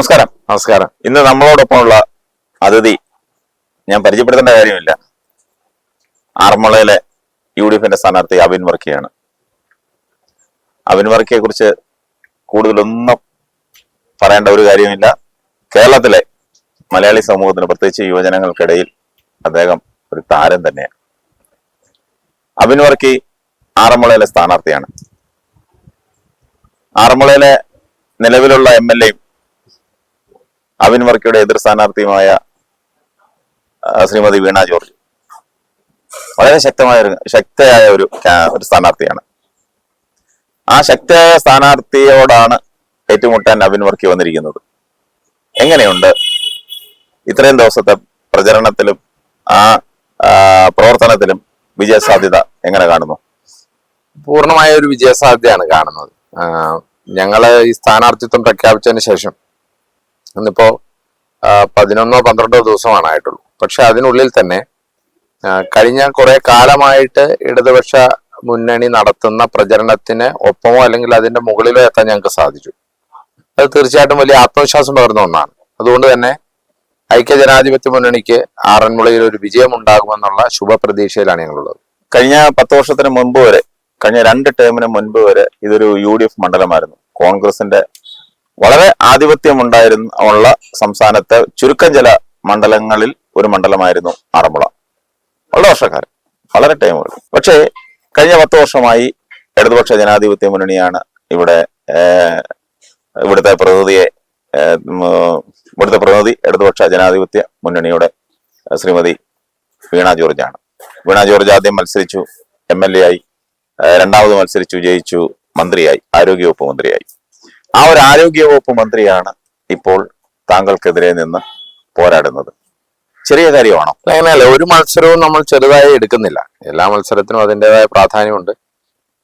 നമസ്കാരം. നമസ്കാരം. ഇന്ന് നമ്മളോടൊപ്പമുള്ള അതിഥി ഞാൻ പരിചയപ്പെടുത്തേണ്ട കാര്യമില്ല. ആറന്മുളയിലെ UDF സ്ഥാനാർത്ഥി അബിൻ വർക്കിയാണ്. അബിൻ വർക്കിയെ കുറിച്ച് കൂടുതലൊന്നും പറയേണ്ട ഒരു കാര്യമില്ല. കേരളത്തിലെ മലയാളി സമൂഹത്തിന്, പ്രത്യേകിച്ച് യുവജനങ്ങൾക്കിടയിൽ അദ്ദേഹം ഒരു താരം തന്നെയാണ്. അബിൻ വർക്കി ആറന്മുളയിലെ സ്ഥാനാർത്ഥിയാണ്. ആറന്മുളയിലെ നിലവിലുള്ള MLA അബിൻ വർക്കിയുടെ എതിർ സ്ഥാനാർത്ഥിയുമായ ശ്രീമതി വീണ ജോർജ് വളരെ ശക്തയായ ഒരു സ്ഥാനാർത്ഥിയാണ്. ആ ശക്തയായ സ്ഥാനാർത്ഥിയോടാണ് ഏറ്റുമുട്ടാൻ അബിൻ വർക്കി വന്നിരിക്കുന്നത്. എങ്ങനെയുണ്ട് ഇത്രയും ദിവസത്തെ പ്രചരണത്തിലും ആ പ്രവർത്തനത്തിലും വിജയസാധ്യത എങ്ങനെ കാണുന്നു? പൂർണ്ണമായ ഒരു വിജയസാധ്യതയാണ് കാണുന്നത്. ഞങ്ങള് ഈ സ്ഥാനാർത്ഥിത്വം പ്രഖ്യാപിച്ചതിന് ശേഷം ഇന്നിപ്പോ 11-12 ദിവസമാണ് ആയിട്ടുള്ളൂ. പക്ഷെ അതിനുള്ളിൽ തന്നെ കഴിഞ്ഞ കുറെ കാലമായിട്ട് ഇടതുപക്ഷ മുന്നണി നടത്തുന്ന പ്രചരണത്തിന് ഒപ്പമോ അല്ലെങ്കിൽ അതിന്റെ മുകളിലോ എത്താൻ ഞങ്ങൾക്ക് സാധിച്ചു. അത് തീർച്ചയായിട്ടും വലിയ ആത്മവിശ്വാസം പകർന്ന ഒന്നാണ്. അതുകൊണ്ട് തന്നെ ഐക്യജനാധിപത്യ മുന്നണിക്ക് ആറന്മുളയിൽ ഒരു വിജയം ഉണ്ടാകുമെന്നുള്ള ശുഭപ്രതീക്ഷയിലാണ് ഞങ്ങളുള്ളത്. കഴിഞ്ഞ 10 വർഷത്തിന് മുൻപ് വരെ, കഴിഞ്ഞ 2 ടേമിന് മുൻപ് വരെ ഇതൊരു UDF മണ്ഡലമായിരുന്നു. കോൺഗ്രസിന്റെ വളരെ ആധിപത്യം ഉള്ള സംസ്ഥാനത്തെ ചുരുക്കം ചില മണ്ഡലങ്ങളിൽ ഒരു മണ്ഡലമായിരുന്നു ആറന്മുള. വളരെ വർഷക്കാലം, വളരെ ടൈമുകൾ. പക്ഷേ കഴിഞ്ഞ 10 വർഷമായി ഇടതുപക്ഷ ജനാധിപത്യ മുന്നണിയാണ് ഇവിടുത്തെ പ്രതിനിധി ഇടതുപക്ഷ ജനാധിപത്യ മുന്നണിയുടെ ശ്രീമതി വീണ ജോർജ് ആണ്. വീണ ജോർജ് ആദ്യം മത്സരിച്ചു, MLA ആയി. രണ്ടാമത് മത്സരിച്ചു, ജയിച്ചു, മന്ത്രിയായി, ആരോഗ്യവകുപ്പ് മന്ത്രിയായി. ആ ഒരു ആരോഗ്യവകുപ്പ് മന്ത്രിയാണ് ഇപ്പോൾ താങ്കൾക്കെതിരെ നിന്ന് പോരാടുന്നത്. ചെറിയ കാര്യമാണോ? അങ്ങനെയല്ല, ഒരു മത്സരവും നമ്മൾ ചെറുതായി എടുക്കുന്നില്ല. എല്ലാ മത്സരത്തിനും അതിൻ്റെതായ പ്രാധാന്യമുണ്ട്.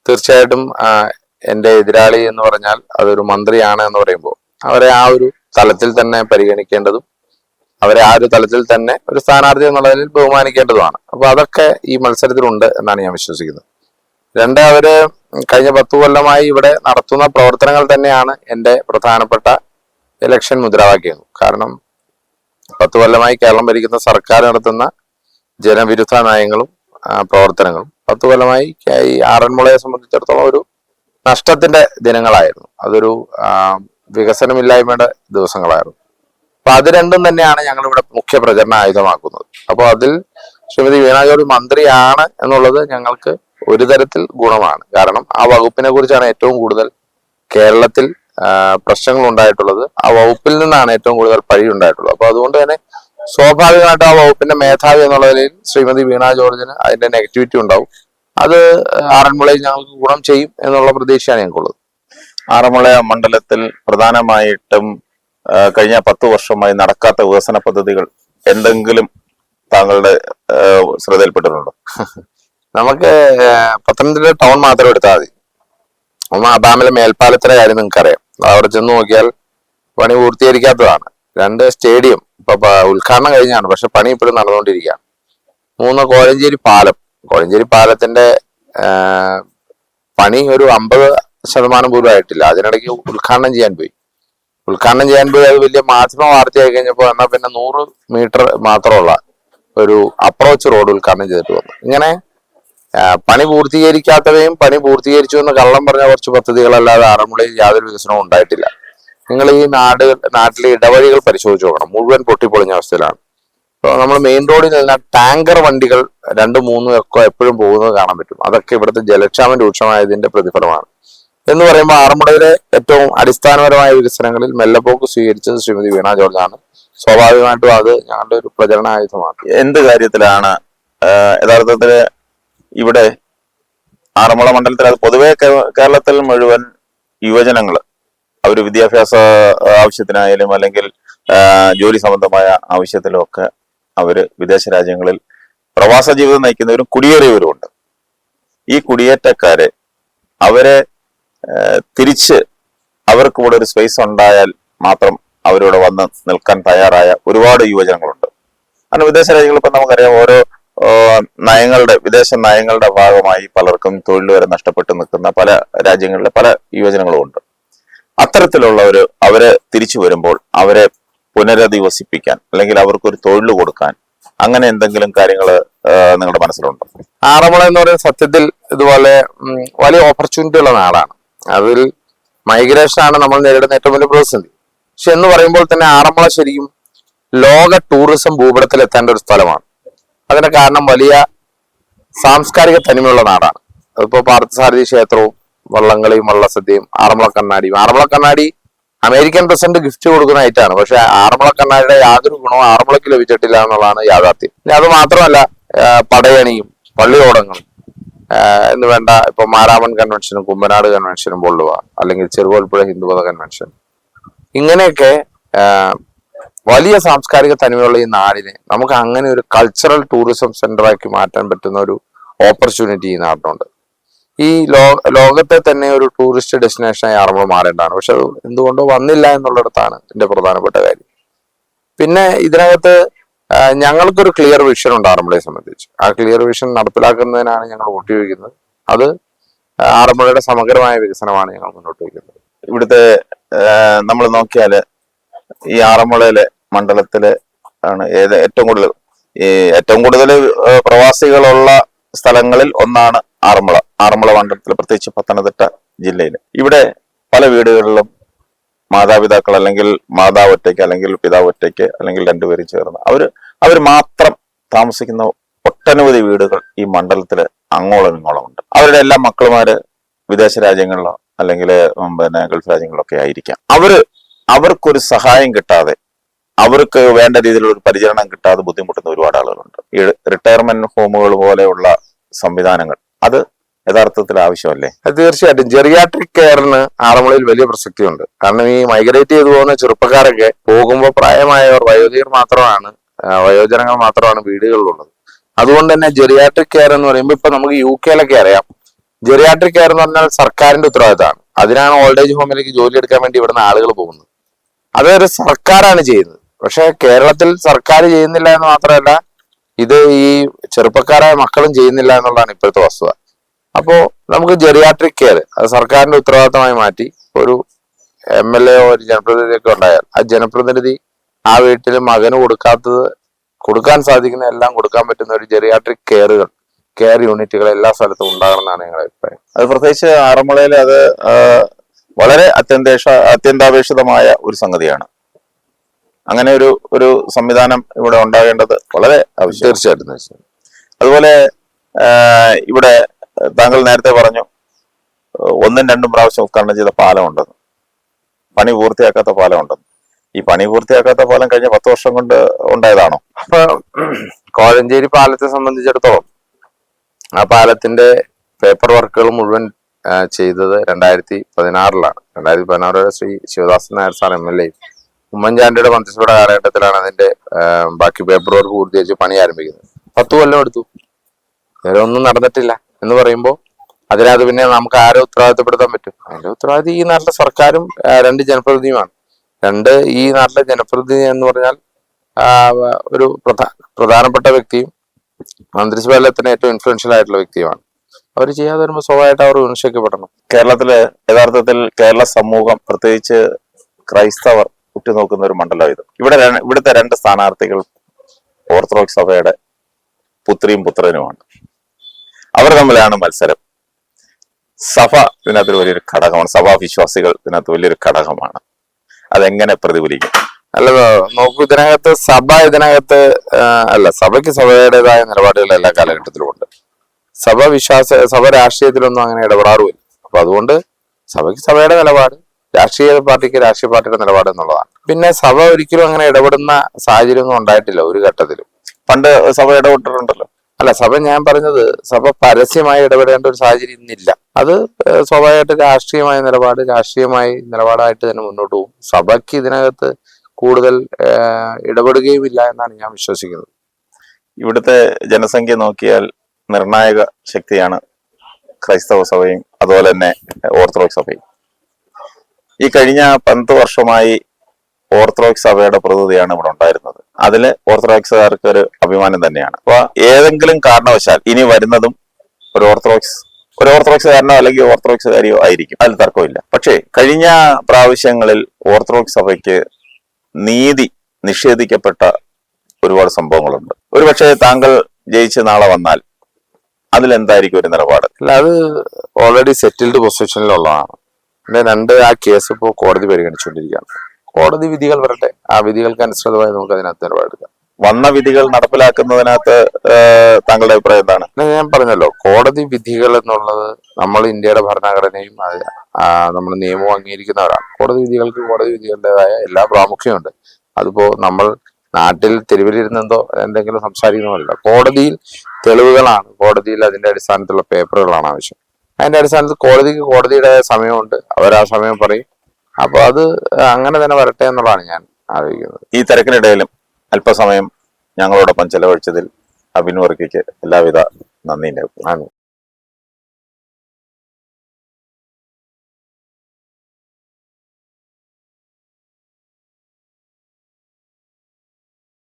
തീർച്ചയായിട്ടും എൻ്റെ എതിരാളി എന്ന് പറഞ്ഞാൽ അതൊരു മന്ത്രിയാണ് എന്ന് പറയുമ്പോൾ അവരെ ആ ഒരു തലത്തിൽ തന്നെ പരിഗണിക്കേണ്ടതും അവരെ ആ ഒരു തലത്തിൽ തന്നെ ഒരു സ്ഥാനാർത്ഥി എന്നുള്ളതിൽ ബഹുമാനിക്കേണ്ടതുമാണ്. അപ്പൊ അതൊക്കെ ഈ മത്സരത്തിലുണ്ട് എന്നാണ് ഞാൻ വിശ്വസിക്കുന്നത്. അവര് കഴിഞ്ഞ 10 കൊല്ലമായി ഇവിടെ നടത്തുന്ന പ്രവർത്തനങ്ങൾ തന്നെയാണ് എൻ്റെ പ്രധാനപ്പെട്ട ഇലക്ഷൻ മുദ്രാവാക്യം. കാരണം 10 കൊല്ലമായി കേരളം ഭരിക്കുന്ന സർക്കാർ നടത്തുന്ന ജനവിരുദ്ധ നയങ്ങളും പ്രവർത്തനങ്ങളും 10 കൊല്ലമായി ഈ ആറന്മുളയെ സംബന്ധിച്ചിടത്തോളം ഒരു നഷ്ടത്തിന്റെ ദിനങ്ങളായിരുന്നു. അതൊരു വികസനമില്ലായ്മയുടെ ദിവസങ്ങളായിരുന്നു. അപ്പൊ അത് രണ്ടും തന്നെയാണ് ഞങ്ങൾ ഇവിടെ മുഖ്യ പ്രചരണ ആയുധമാക്കുന്നത്. അപ്പോൾ അതിൽ ശ്രീമതി വീണ ജോർജ് മന്ത്രിയാണ് എന്നുള്ളത് ഞങ്ങൾക്ക് ഒരു തരത്തിൽ ഗുണമാണ്. കാരണം ആ വകുപ്പിനെ കുറിച്ചാണ് ഏറ്റവും കൂടുതൽ കേരളത്തിൽ പ്രശ്നങ്ങൾ ഉണ്ടായിട്ടുള്ളത്. ആ വകുപ്പിൽ നിന്നാണ് ഏറ്റവും കൂടുതൽ പഴി ഉണ്ടായിട്ടുള്ളത്. അപ്പൊ അതുകൊണ്ട് തന്നെ സ്വാഭാവികമായിട്ടും ആ വകുപ്പിന്റെ മേധാവി എന്നുള്ളതിൽ ശ്രീമതി വീണ ജോർജിന് അതിന്റെ നെഗറ്റിവിറ്റി ഉണ്ടാവും. അത് ആറന്മുളയിൽ ഞങ്ങൾക്ക് ഗുണം ചെയ്യും എന്നുള്ള പ്രതീക്ഷയാണ് ഞങ്ങൾക്കുള്ളത്. ആറന്മുള മണ്ഡലത്തിൽ പ്രധാനമായിട്ടും കഴിഞ്ഞ 10 വർഷമായി നടക്കാത്ത വികസന പദ്ധതികൾ എന്തെങ്കിലും താങ്കളുടെ ശ്രദ്ധയിൽപ്പെട്ടിട്ടുണ്ടോ? നമുക്ക് പത്തനംതിട്ട ടൗൺ മാത്രം എടുത്താൽ മതി. ഡാമിലെ മേൽപ്പാലത്തിന്റെ കാര്യം നിങ്ങൾക്കറിയാം. അവിടെ ചെന്ന് നോക്കിയാൽ പണി പൂർത്തീകരിക്കാത്തതാണ്. 2 സ്റ്റേഡിയം ഇപ്പൊ ഉദ്ഘാടനം കഴിഞ്ഞാണ്, പക്ഷെ പണി ഇപ്പോഴും നടന്നുകൊണ്ടിരിക്കുകയാണ്. 3 കോഴഞ്ചേരി പാലത്തിന്റെ പണി ഒരു 50% പോലും ആയിട്ടില്ല. അതിനിടയ്ക്ക് ഉദ്ഘാടനം ചെയ്യാൻ പോയി. അത് വലിയ മാധ്യമ വാർത്തയായി കഴിഞ്ഞപ്പോൾ എന്നാ പിന്നെ 100 മീറ്റർ മാത്രമുള്ള ഒരു അപ്രോച്ച് റോഡ് ഉദ്ഘാടനം ചെയ്തിട്ട് വന്നു. ഇങ്ങനെ പണി പൂർത്തീകരിക്കാത്തവയും പണി പൂർത്തീകരിച്ചു എന്ന് കള്ളം പറഞ്ഞ കുറച്ച് പദ്ധതികളല്ലാതെ ആറന്മുളയിൽ യാതൊരു വികസനവും ഉണ്ടായിട്ടില്ല. നിങ്ങൾ ഈ നാട്ടിലെ ഇടവഴികൾ പരിശോധിച്ച് നോക്കണം, മുഴുവൻ പൊട്ടിപ്പൊളിഞ്ഞ അവസ്ഥയിലാണ്. ഇപ്പോൾ നമ്മൾ മെയിൻ റോഡിൽ നിന്നാൽ ടാങ്കർ വണ്ടികൾ 2-3 ഒക്കെ എപ്പോഴും പോകുന്നത് കാണാൻ പറ്റും. അതൊക്കെ ഇവിടുത്തെ ജലക്ഷാമം രൂക്ഷമായതിന്റെ പ്രതിഫലമാണ്. എന്ന് പറയുമ്പോൾ ആറന്മുളയിലെ ഏറ്റവും അടിസ്ഥാനപരമായ വികസനങ്ങളിൽ മെല്ലപ്പോക്ക് സ്വീകരിച്ചത് ശ്രീമതി വീണ ജോർജ് ആണ്. സ്വാഭാവികമായിട്ടും അത് ഞങ്ങളുടെ ഒരു പ്രചരണ ആയുധമാണ്. എന്ത് കാര്യത്തിലാണ് യഥാർത്ഥത്തില് ഇവിടെ ആറന്മുള മണ്ഡലത്തിൽ, അത് പൊതുവെ കേരളത്തിൽ മുഴുവൻ യുവജനങ്ങൾ അവർ വിദ്യാഭ്യാസ ആവശ്യത്തിനായാലും അല്ലെങ്കിൽ ജോലി സംബന്ധമായ ആവശ്യത്തിലും ഒക്കെ അവര് വിദേശ രാജ്യങ്ങളിൽ പ്രവാസ ജീവിതം നയിക്കുന്നവരും കുടിയേറിയവരും ഉണ്ട്. ഈ കുടിയേറ്റക്കാരെ അവരെ തിരിച്ച് അവർക്ക് ഇവിടെ ഒരു സ്പേസ് ഉണ്ടായാൽ മാത്രം അവരിവിടെ വന്ന് നിൽക്കാൻ തയ്യാറായ ഒരുപാട് യുവജനങ്ങളുണ്ട്. കാരണം വിദേശ രാജ്യങ്ങളിൽ ഇപ്പം നമുക്കറിയാം, ഓരോ വിദേശ നയങ്ങളുടെ ഭാഗമായി പലർക്കും തൊഴിൽ വരെ നഷ്ടപ്പെട്ട് നിൽക്കുന്ന പല രാജ്യങ്ങളിലെ പല യുവജനങ്ങളും ഉണ്ട്. അത്തരത്തിലുള്ളവര് അവരെ തിരിച്ചു വരുമ്പോൾ അവരെ പുനരധിവസിപ്പിക്കാൻ അല്ലെങ്കിൽ അവർക്കൊരു തൊഴിൽ കൊടുക്കാൻ അങ്ങനെ എന്തെങ്കിലും കാര്യങ്ങൾ നിങ്ങളുടെ മനസ്സിലുണ്ടോ? ആറന്മുള എന്ന് പറയുന്നത് സത്യത്തിൽ ഇതുപോലെ വലിയ ഓപ്പർച്യൂണിറ്റി ഉള്ള നാടാണ്. അതിൽ മൈഗ്രേഷൻ ആണ് നമ്മൾ നേരിടുന്ന ഏറ്റവും വലിയ പ്രതിസന്ധി. പക്ഷെ എന്ന് പറയുമ്പോൾ തന്നെ ആറന്മുള ശരിക്കും ലോക ടൂറിസം ഭൂപടത്തിൽ എത്തേണ്ട ഒരു സ്ഥലമാണ്. അതിന്റെ കാരണം വലിയ സാംസ്കാരിക തനിമയുള്ള നാടാണ്. അതിപ്പോ പാർത്ഥസാരഥി ക്ഷേത്രവും വള്ളംകളിയും വള്ളസദ്യയും ആറന്മുള കണ്ണാടി അമേരിക്കൻ പ്രസിഡന്റ് ഗിഫ്റ്റ് കൊടുക്കുന്നതായിട്ടാണ്. പക്ഷെ ആറന്മുള കണ്ണാടിയുടെ യാതൊരു ഗുണവും ആറന്മുളയ്ക്ക് ലഭിച്ചിട്ടില്ല എന്നുള്ളതാണ് യാഥാർത്ഥ്യം. ഇനി അത് മാത്രമല്ല, പടയണിയും പള്ളിയോടങ്ങളും എന്ന് വേണ്ട ഇപ്പൊ മാരാമൺ കൺവെൻഷനും കുമ്പനാട് കൺവെൻഷനും പോലുള്ളവ, അല്ലെങ്കിൽ ചെറുകോൽപ്പുഴ ഹിന്ദുമത കൺവെൻഷൻ, ഇങ്ങനെയൊക്കെ വലിയ സാംസ്കാരിക തനിമയുള്ള ഈ നാടിനെ നമുക്ക് അങ്ങനെ ഒരു കൾച്ചറൽ ടൂറിസം സെന്ററാക്കി മാറ്റാൻ പറ്റുന്ന ഒരു ഓപ്പർച്യൂണിറ്റി ഈ നാട്ടിനുണ്ട്. ഈ ലോകത്തെ തന്നെ ഒരു ടൂറിസ്റ്റ് ഡെസ്റ്റിനേഷനായി ആറന്മുള മാറേണ്ടതാണ്. പക്ഷെ അത് എന്തുകൊണ്ടോ വന്നില്ല എന്നുള്ളിടത്താണ് ഇതിന്റെ പ്രധാനപ്പെട്ട കാര്യം. പിന്നെ ഇതിനകത്ത് ഞങ്ങൾക്കൊരു ക്ലിയർ വിഷൻ ഉണ്ട് ആറന്മുളയെ സംബന്ധിച്ച്. ആ ക്ലിയർ വിഷൻ നടപ്പിലാക്കുന്നതിനാണ് ഞങ്ങൾ വോട്ട് ചോദിക്കുന്നത്. അത് ആറന്മുളയുടെ സമഗ്രമായ വികസനമാണ് ഞങ്ങൾ മുന്നോട്ട് വയ്ക്കുന്നത്. ഇവിടുത്തെ നമ്മൾ നോക്കിയാല് ഈ ആറന്മുളയിലെ മണ്ഡലത്തില് ആണ് ഏറ്റവും കൂടുതൽ പ്രവാസികളുള്ള സ്ഥലങ്ങളിൽ ഒന്നാണ് ആറന്മുള മണ്ഡലത്തിൽ, പ്രത്യേകിച്ച് പത്തനംതിട്ട ജില്ലയിൽ. ഇവിടെ പല വീടുകളിലും മാതാപിതാക്കൾ അല്ലെങ്കിൽ മാതാവ് ഒറ്റയ്ക്ക് അല്ലെങ്കിൽ പിതാവ് ഒറ്റയ്ക്ക് അല്ലെങ്കിൽ രണ്ടുപേരും ചേർന്ന് അവർ മാത്രം താമസിക്കുന്ന ഒട്ടനവധി വീടുകൾ ഈ മണ്ഡലത്തിൽ അങ്ങോളം ഇങ്ങോളം ഉണ്ട്. അവരുടെ എല്ലാ മക്കളുമാര് വിദേശ രാജ്യങ്ങളിലോ അല്ലെങ്കിൽ ഗൾഫ് രാജ്യങ്ങളിലൊക്കെ ആയിരിക്കാം. അവർക്കൊരു സഹായം കിട്ടാതെ, അവർക്ക് വേണ്ട രീതിയിലുള്ള ഒരു പരിചരണം കിട്ടാതെ ബുദ്ധിമുട്ടുന്ന ഒരുപാട് ആളുകളുണ്ട്. ഈ റിട്ടയർമെന്റ് ഹോമുകൾ പോലെയുള്ള സംവിധാനങ്ങൾ അത് യഥാർത്ഥത്തിൽ ആവശ്യമല്ലേ? തീർച്ചയായിട്ടും ജെറിയാട്രിക് കെയറിന് ആറന്മുളയിൽ വലിയ പ്രസക്തിയുണ്ട്. കാരണം ഈ മൈഗ്രേറ്റ് ചെയ്തു പോകുന്ന ചെറുപ്പക്കാരൊക്കെ പോകുമ്പോൾ പ്രായമായവർ വയോജനങ്ങൾ മാത്രമാണ് വീടുകളിലുള്ളത്. അതുകൊണ്ട് തന്നെ ജെറിയാട്രിക് കെയർ എന്ന് പറയുമ്പോൾ ഇപ്പൊ നമുക്ക് UK അറിയാം. ജെറിയാട്രിക് കെയർ എന്ന് പറഞ്ഞാൽ സർക്കാരിന്റെ ഉത്തരവാദിത്തമാണ്. അതിനാണ് ഓൾഡ് ഏജ് ഹോമിലേക്ക് ജോലി എടുക്കാൻ വേണ്ടി ഇവിടുന്ന് ആളുകൾ പോകുന്നത്. അതൊരു സർക്കാരാണ് ചെയ്യുന്നത്. പക്ഷെ കേരളത്തിൽ സർക്കാർ ചെയ്യുന്നില്ല എന്ന് മാത്രമല്ല, ഇത് ഈ ചെറുപ്പക്കാരായ മക്കളും ചെയ്യുന്നില്ല എന്നുള്ളതാണ് ഇപ്പോഴത്തെ വസ്തുത. അപ്പോ നമുക്ക് ജെറിയാട്രിക് കെയർ അത് സർക്കാരിന്റെ ഉത്തരവാദിത്തമായി മാറ്റി ഒരു MLA ഒരു ജനപ്രതിനിധിയൊക്കെ ഉണ്ടായാൽ ആ ജനപ്രതിനിധി ആ വീട്ടിൽ മകന് കൊടുക്കാൻ സാധിക്കുന്ന എല്ലാം കൊടുക്കാൻ പറ്റുന്ന ഒരു ജെറിയാട്രിക് കെയർ യൂണിറ്റുകൾ എല്ലാ സ്ഥലത്തും ഉണ്ടാകണമെന്നാണ് ഞങ്ങളുടെ അഭിപ്രായം. അത് പ്രത്യേകിച്ച് ആറന്മുളയിൽ അത് വളരെ അത്യന്താപേക്ഷിതമായ ഒരു സംഗതിയാണ്. അങ്ങനെ ഒരു സംവിധാനം ഇവിടെ ഉണ്ടാകേണ്ടത് വളരെ ആവശ്യം. തീർച്ചയായിട്ടും. അതുപോലെ ഇവിടെ താങ്കൾ നേരത്തെ പറഞ്ഞു 1-2 പ്രാവശ്യം ഉദ്ഘാടനം ചെയ്ത പാലമുണ്ടെന്ന്, പണി പൂർത്തിയാക്കാത്ത പാലമുണ്ടെന്ന്. ഈ പണി പൂർത്തിയാക്കാത്ത പാലം കഴിഞ്ഞ 10 വർഷം കൊണ്ട് ഉണ്ടായതാണോ? അപ്പൊ കോഴഞ്ചേരി പാലത്തെ സംബന്ധിച്ചിടത്തോളം ആ പാലത്തിന്റെ പേപ്പർ വർക്കുകൾ മുഴുവൻ ചെയ്തത് 2016-ലാണ്. 2016 ശ്രീ ശിവദാസൻ നായർ സാർ MLA ഉമ്മൻചാണ്ടിയുടെ മന്ത്രിസഭയുടെ കാലഘട്ടത്തിലാണ് അതിന്റെ ബാക്കി പേപ്പർ വർക്ക് പൂർത്തീകരിച്ച് പണി ആരംഭിക്കുന്നത്. 10 കൊല്ലം എടുത്തു. വേറെ ഒന്നും നടന്നിട്ടില്ല എന്ന് പറയുമ്പോൾ അതിനകത്ത് പിന്നെ നമുക്ക് ആരെ ഉത്തരവാദിത്തപ്പെടുത്താൻ പറ്റും? അതിന്റെ ഉത്തരവാദിത്തം ഈ നാട്ടിലെ സർക്കാരും 2 ജനപ്രതിനിധിയുമാണ്. ഈ നാട്ടിലെ ജനപ്രതിനിധി എന്ന് പറഞ്ഞാൽ ഒരു പ്രധാനപ്പെട്ട വ്യക്തിയും മന്ത്രിസഭയിലെ തന്നെ ഏറ്റവും ഇൻഫ്ലുവൻഷ്യൽ ആയിട്ടുള്ള വ്യക്തിയുമാണ്. അവർ ചെയ്യാതെ വരുമ്പോൾ സ്വാഭാവികമായിട്ട് അവർ വിമർശിക്കപ്പെടണം. കേരളത്തില് യഥാർത്ഥത്തിൽ കേരള സമൂഹം പ്രത്യേകിച്ച് ക്രൈസ്തവർ ഉറ്റുനോക്കുന്ന ഒരു മണ്ഡലം ഇത്. ഇവിടുത്തെ 2 സ്ഥാനാർത്ഥികൾ ഓർത്തഡോക്സ് സഭയുടെ പുത്രിയും പുത്രനുമാണ്. അവർ തമ്മിലാണ് മത്സരം. സഭ ഇതിനകത്ത് വലിയൊരു ഘടകമാണ്. സഭാവിശ്വാസികൾ ഇതിനകത്ത് വലിയൊരു ഘടകമാണ്. അതെങ്ങനെ പ്രതിഫലിക്കും? അല്ല, നോക്കൂ, സഭയ്ക്ക് സഭയുടേതായ നിലപാടുകൾ എല്ലാ കാലഘട്ടത്തിലും ഉണ്ട്. സഭ രാഷ്ട്രീയത്തിലൊന്നും അങ്ങനെ ഇടപെടാറുമില്ല. അപ്പൊ അതുകൊണ്ട് സഭയ്ക്ക് സഭയുടെ നിലപാട്, രാഷ്ട്രീയ പാർട്ടിക്ക് രാഷ്ട്രീയ പാർട്ടിയുടെ നിലപാട് എന്നുള്ളതാണ്. പിന്നെ സഭ ഒരിക്കലും അങ്ങനെ ഇടപെടുന്ന സാഹചര്യമൊന്നും ഉണ്ടായിട്ടില്ല ഒരു ഘട്ടത്തിലും. പണ്ട് സഭ ഇടപെട്ടിട്ടുണ്ടല്ലോ. അല്ല, ഞാൻ പറഞ്ഞത് സഭ പരസ്യമായി ഇടപെടേണ്ട ഒരു സാഹചര്യം ഇന്നില്ല. അത് സ്വാഭാവികമായിട്ട് രാഷ്ട്രീയമായ നിലപാടായിട്ട് തന്നെ മുന്നോട്ട് പോകും. സഭയ്ക്ക് ഇതിനകത്ത് കൂടുതൽ ഇടപെടുകയും ഇല്ല എന്നാണ് ഞാൻ വിശ്വസിക്കുന്നത്. ഇവിടുത്തെ ജനസംഖ്യ നോക്കിയാൽ നിർണായക ശക്തിയാണ് ക്രൈസ്തവ സഭയും അതുപോലെ തന്നെ ഓർത്തഡോക്സ് സഭയും. ഈ കഴിഞ്ഞ 10 വർഷമായി ഓർത്തഡോക്സ് സഭയുടെ പ്രതിനിധിയാണ് ഇവിടെ ഉണ്ടായിരുന്നത്. അതില് ഓർത്തഡോക്സുകാർക്ക് ഒരു അഭിമാനം തന്നെയാണ്. അപ്പൊ ഏതെങ്കിലും കാരണവശാൽ ഇനി വരുന്നതും ഒരു ഓർത്തഡോക്സ് ഒരു ഓർത്തഡോക്സുകാരനോ അല്ലെങ്കിൽ ഓർത്തഡോക്സുകാരിയോ ആയിരിക്കും, അതിൽ തർക്കമില്ല. പക്ഷേ കഴിഞ്ഞ പ്രാവശ്യങ്ങളിൽ ഓർത്തഡോക്സ് സഭയ്ക്ക് നീതി നിഷേധിക്കപ്പെട്ട ഒരുപാട് സംഭവങ്ങളുണ്ട്. ഒരുപക്ഷെ താങ്കൾ ജയിച്ച് നാളെ വന്നാൽ അതിലെന്തായിരിക്കും ഒരു നിലപാട്? അല്ല, അത് ഓൾറെഡി സെറ്റിൽഡ് പൊസിഷനിലുള്ളതാണ്. പിന്നെ ആ കേസ് ഇപ്പോൾ കോടതി പരിഗണിച്ചുകൊണ്ടിരിക്കുകയാണ്. കോടതി വിധികൾ വരട്ടെ, ആ വിധികൾക്ക് അനുസൃതമായി നമുക്ക് അതിനകത്ത് നിലപാടെടുക്കാം. വന്ന വിധികൾ നടപ്പിലാക്കുന്നതിനകത്ത് താങ്കളുടെ അഭിപ്രായം എന്താണ്? പിന്നെ ഞാൻ പറഞ്ഞല്ലോ, കോടതി വിധികൾ എന്നുള്ളത് നമ്മൾ ഇന്ത്യയുടെ ഭരണഘടനയും നമ്മൾ നിയമവും അംഗീകരിക്കുന്നവരാണ്. കോടതി വിധികൾക്ക് കോടതി വിധികളുടേതായ എല്ലാ പ്രാമുഖ്യമുണ്ട്. അതിപ്പോ നമ്മൾ നാട്ടിൽ തെരുവിലിരുന്നെന്തോ എന്തെങ്കിലും സംസാരിക്കുന്നതല്ല. കോടതിയിൽ തെളിവുകളാണ്, കോടതിയിൽ അതിന്റെ അടിസ്ഥാനത്തിലുള്ള പേപ്പറുകളാണ് ആവശ്യം. അതിന്റെ അടിസ്ഥാനത്തിൽ കോടതിക്ക് കോടതിയുടേതായ സമയമുണ്ട്, അവർ ആ സമയം പറയും. അപ്പൊ അത് അങ്ങനെ തന്നെ വരട്ടെ എന്നുള്ളതാണ് ഞാൻ ആലോചിക്കുന്നത്. ഈ തിരക്കിനിടയിലും അല്പസമയം ഞങ്ങളോടൊപ്പം ചെലവഴിച്ചതിൽ അഭിനു വർക്കിക്ക് എല്ലാവിധ നന്ദിയും.